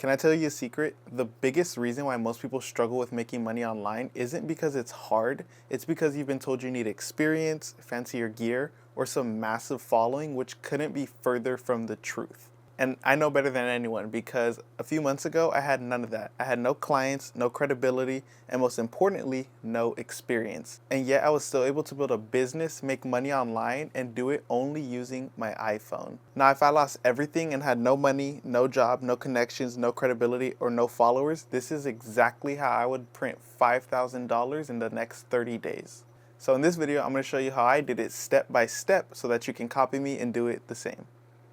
Can I tell you a secret? The biggest reason why most people struggle with making money online isn't because it's hard, it's because you've been told you need experience, fancier gear, or some massive following, which couldn't be further from the truth. And I know better than anyone because a few months ago, I had none of that. I had no clients, no credibility, and most importantly, no experience. And yet I was still able to build a business, make money online, and do it only using my iPhone. Now, if I lost everything and had no money, no job, no connections, no credibility, or no followers, this is exactly how I would print $5,000 in the next 30 days. So in this video, I'm going to show you how I did it step by step so that you can copy me and do it the same.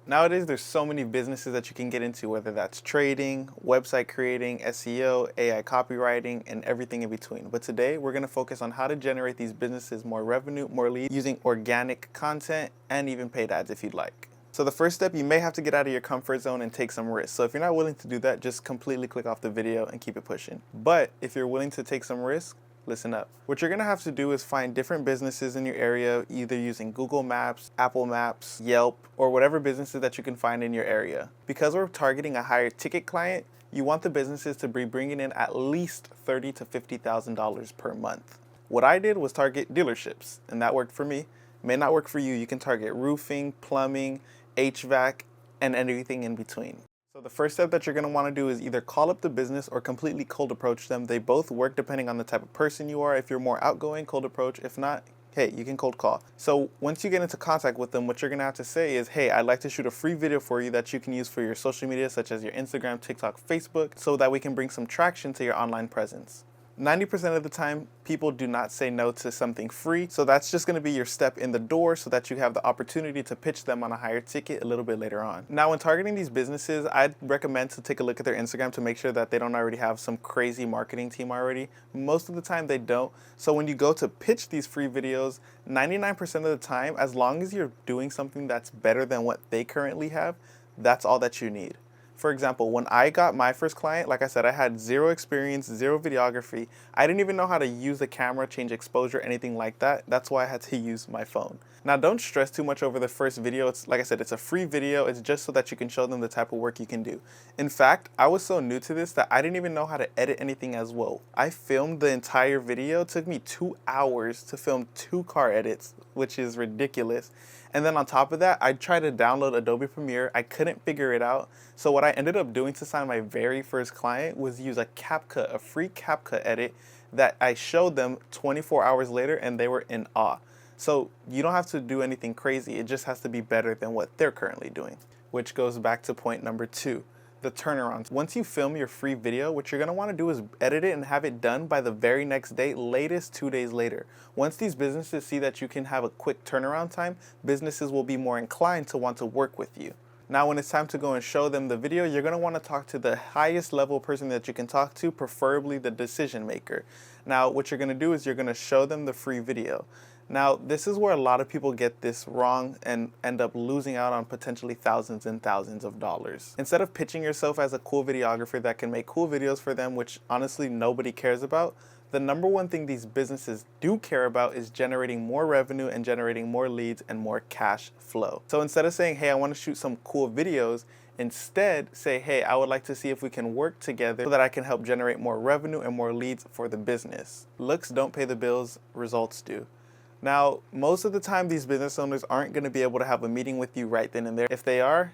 Nowadays, there's so many businesses that you can get into, whether that's trading, website creating, SEO, AI copywriting, and everything in between. But today, we're going to focus on how to generate these businesses more revenue, more leads, using organic content and even paid ads if you'd like. So the first step, you may have to get out of your comfort zone and take some risks. So if you're not willing to do that, just completely click off the video and keep it pushing. But if you're willing to take some risks, listen up. What you're gonna have to do is find different businesses in your area, either using Google Maps, Apple Maps, Yelp, or whatever businesses that you can find in your area. Because we're targeting a higher ticket client, you want the businesses to be bringing in at least $30,000 to $50,000 per month. What I did was target dealerships, and that worked for me. It may not work for you. You can target roofing, plumbing, HVAC, and everything in between. So the first step that you're going to want to do is either call up the business or completely cold approach them. They both work depending on the type of person you are. If you're more outgoing, cold approach. If not, hey, you can cold call. So once you get into contact with them, what you're going to have to say is, hey, I'd like to shoot a free video for you that you can use for your social media, such as your Instagram, TikTok, Facebook, so that we can bring some traction to your online presence. 90% of the time, people do not say no to something free. So that's just going to be your step in the door so that you have the opportunity to pitch them on a higher ticket a little bit later on. Now, when targeting these businesses, I'd recommend to take a look at their Instagram to make sure that they don't already have some crazy marketing team already. Most of the time they don't. So when you go to pitch these free videos, 99% of the time, as long as you're doing something that's better than what they currently have, that's all that you need. For example, when I got my first client, like I said, I had zero experience, zero videography. I didn't even know how to use the camera, change exposure, anything like that. That's why I had to use my phone. Now, don't stress too much over the first video. It's like I said, it's a free video. It's just so that you can show them the type of work you can do. In fact, I was so new to this that I didn't even know how to edit anything as well. I filmed the entire video. It took me 2 hours to film 2 car edits, which is ridiculous. And then on top of that, I tried to download Adobe Premiere. I couldn't figure it out. So what I ended up doing to sign my very first client was use a CapCut, a free CapCut edit that I showed them 24 hours later, and they were in awe. So you don't have to do anything crazy. It just has to be better than what they're currently doing, which goes back to point number 2. The turnarounds. Once you film your free video, what you're going to want to do is edit it and have it done by the very next day, latest 2 days later. Once these businesses see that you can have a quick turnaround time, businesses will be more inclined to want to work with you. Now, when it's time to go and show them the video, you're going to want to talk to the highest level person that you can talk to, preferably the decision maker. Now, what you're going to do is you're going to show them the free video. Now, this is where a lot of people get this wrong and end up losing out on potentially thousands and thousands of dollars. Instead of pitching yourself as a cool videographer that can make cool videos for them, which honestly nobody cares about, the number one thing these businesses do care about is generating more revenue and generating more leads and more cash flow. So instead of saying, hey, I want to shoot some cool videos, instead say, hey, I would like to see if we can work together so that I can help generate more revenue and more leads for the business. Looks don't pay the bills, results do. Now, most of the time, these business owners aren't going to be able to have a meeting with you right then and there. If they are,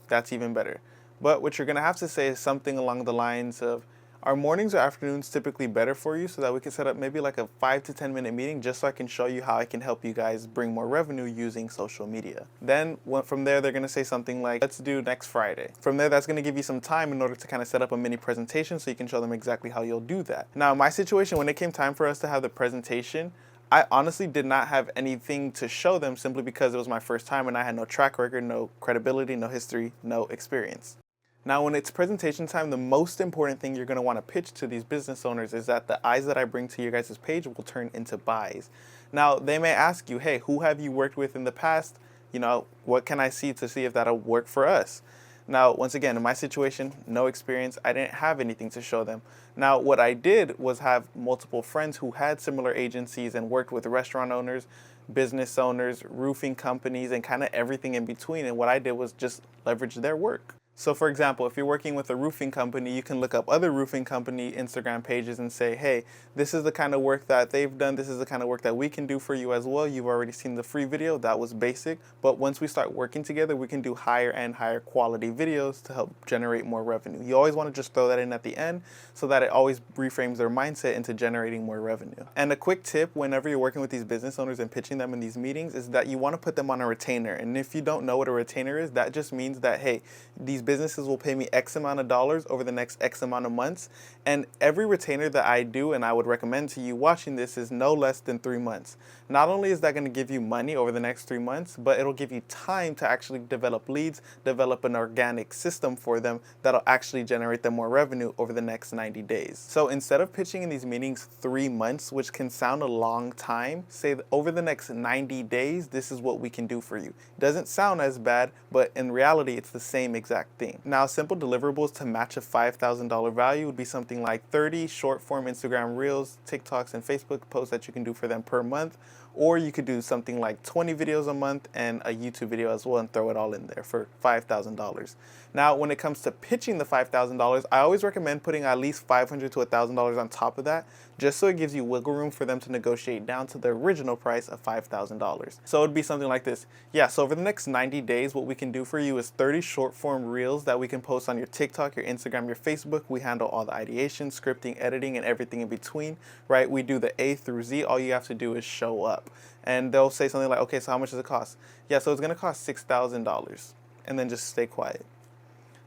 that's even better. But what you're going to have to say is something along the lines of, are mornings or afternoons typically better for you, so that we can set up maybe like a 5 to 10 minute meeting just so I can show you how I can help you guys bring more revenue using social media. Then from there, they're going to say something like, let's do next Friday. From there, that's going to give you some time in order to kind of set up a mini presentation so you can show them exactly how you'll do that. Now, in my situation, when it came time for us to have the presentation, I honestly did not have anything to show them simply because it was my first time and I had no track record, no credibility, no history, no experience. Now, when it's presentation time, the most important thing you're going to want to pitch to these business owners is that the eyes that I bring to your guys' page will turn into buys. Now, they may ask you, hey, who have you worked with in the past? You know, what can I see to see if that'll work for us? Now, once again, in my situation, no experience, I didn't have anything to show them. Now, what I did was have multiple friends who had similar agencies and worked with restaurant owners, business owners, roofing companies, and kind of everything in between. And what I did was just leverage their work. So for example, if you're working with a roofing company, you can look up other roofing company Instagram pages and say, hey, this is the kind of work that they've done. This is the kind of work that we can do for you as well. You've already seen the free video. That was basic. But once we start working together, we can do higher and higher quality videos to help generate more revenue. You always want to just throw that in at the end so that it always reframes their mindset into generating more revenue. And a quick tip whenever you're working with these business owners and pitching them in these meetings is that you want to put them on a retainer. And if you don't know what a retainer is, that just means that, hey, these businesses will pay me X amount of dollars over the next X amount of months. And every retainer that I do, and I would recommend to you watching this, is no less than 3 months. Not only is that going to give you money over the next 3 months, but it'll give you time to actually develop leads, develop an organic system for them that'll actually generate them more revenue over the next 90 days. So instead of pitching in these meetings 3 months, which can sound a long time, say that over the next 90 days, this is what we can do for you. It doesn't sound as bad, but in reality, it's the same exact thing. Now, simple deliverables to match a $5,000 value would be something like 30 short form Instagram Reels, TikToks, and Facebook posts that you can do for them per month. Or you could do something like 20 videos a month and a YouTube video as well and throw it all in there for $5,000. Now, when it comes to pitching the $5,000, I always recommend putting at least $500 to $1,000 on top of that, just so it gives you wiggle room for them to negotiate down to the original price of $5,000. So it'd be something like this. Yeah, so over the next 90 days, what we can do for you is 30 short form reels that we can post on your TikTok, your Instagram, your Facebook. We handle all the ideation, scripting, editing, and everything in between, right? We do the A through Z. All you have to do is show up. And they'll say something like, okay, so how much does it cost? Yeah, so it's gonna cost $6,000, and then just stay quiet.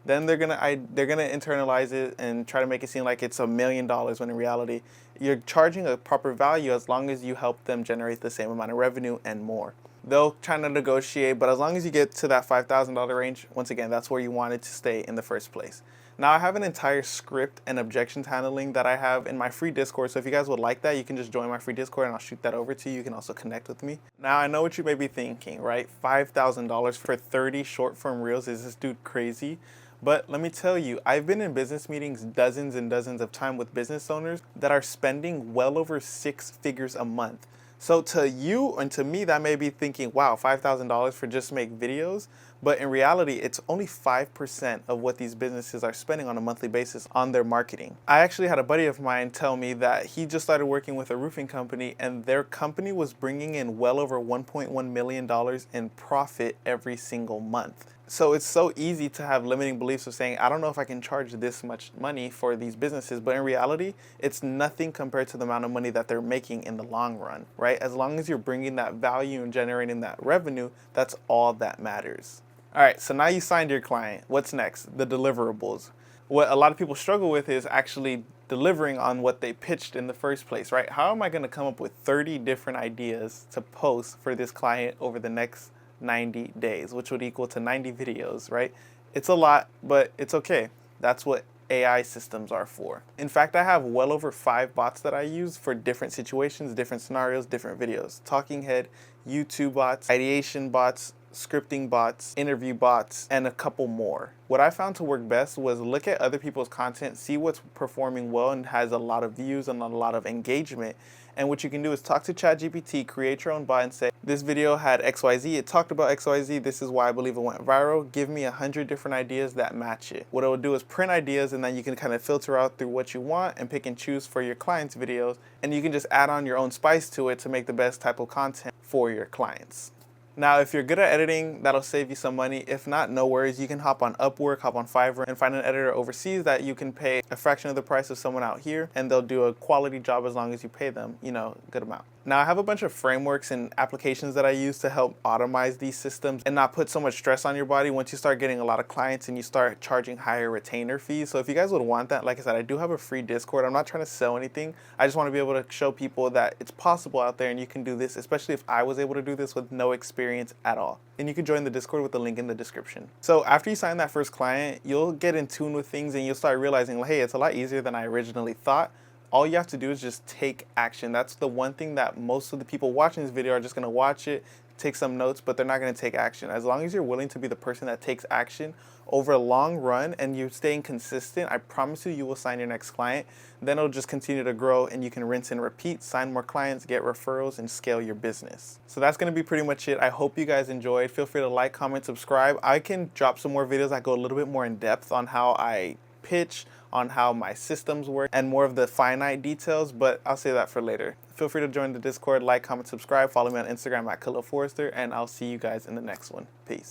Then they're gonna internalize it and try to make it seem like it's $1 million when in reality you're charging a proper value as long as you help them generate the same amount of revenue and more. They'll try to negotiate, but as long as you get to that $5,000 range, once again, that's where you want it to stay in the first place. Now I have an entire script and objections handling that I have in my free Discord. So if you guys would like that, you can just join my free Discord and I'll shoot that over to you. You can also connect with me. Now I know what you may be thinking, right? $5,000 for 30 short form reels. Is this dude crazy? But let me tell you, I've been in business meetings dozens and dozens of time with business owners that are spending well over 6 figures a month. So to you and to me, that may be thinking, wow, $5,000 for just make videos. But in reality, it's only 5% of what these businesses are spending on a monthly basis on their marketing. I actually had a buddy of mine tell me that he just started working with a roofing company and their company was bringing in well over $1.1 million in profit every single month. So it's so easy to have limiting beliefs of saying, I don't know if I can charge this much money for these businesses, but in reality, it's nothing compared to the amount of money that they're making in the long run, right? As long as you're bringing that value and generating that revenue, that's all that matters. All right, so now you signed your client. What's next? The deliverables. What a lot of people struggle with is actually delivering on what they pitched in the first place, right? How am I going to come up with 30 different ideas to post for this client over the next 90 days, which would equal to 90 videos, right? It's a lot, but it's okay. That's what AI systems are for. In fact, I have well over 5 bots that I use for different situations, different scenarios, different videos. Talking head, YouTube bots, ideation bots, scripting bots, interview bots, and a couple more. What I found to work best was look at other people's content, see what's performing well and has a lot of views and a lot of engagement. And what you can do is talk to ChatGPT, create your own bot and say, this video had XYZ, it talked about XYZ, this is why I believe it went viral. Give me 100 different ideas that match it. What it will do is print ideas and then you can kind of filter out through what you want and pick and choose for your clients' videos. And you can just add on your own spice to it to make the best type of content for your clients. Now, if you're good at editing, that'll save you some money. If not, no worries. You can hop on Upwork, hop on Fiverr, and find an editor overseas that you can pay a fraction of the price of someone out here, and they'll do a quality job as long as you pay them, a good amount. Now, I have a bunch of frameworks and applications that I use to help automate these systems and not put so much stress on your body once you start getting a lot of clients and you start charging higher retainer fees. So if you guys would want that, like I said, I do have a free Discord. I'm not trying to sell anything. I just want to be able to show people that it's possible out there and you can do this, especially if I was able to do this with no experience at all. And you can join the Discord with the link in the description. So after you sign that first client, you'll get in tune with things and you'll start realizing, hey, it's a lot easier than I originally thought. All you have to do is just take action. That's the one thing that most of the people watching this video are just gonna watch it, take some notes, but they're not going to take action. As long as you're willing to be the person that takes action over a long run and you're staying consistent, I promise you, you will sign your next client. Then it'll just continue to grow and you can rinse and repeat, sign more clients, get referrals, and scale your business. So that's going to be pretty much it. I hope you guys enjoyed. Feel free to like, comment, subscribe. I can drop some more videos that go a little bit more in depth on how I pitch, on how my systems work, and more of the finite details, but I'll say that for later. Feel free to join the Discord, like, comment, subscribe, follow me on Instagram at Khalil Forrester, and I'll see you guys in the next one. Peace.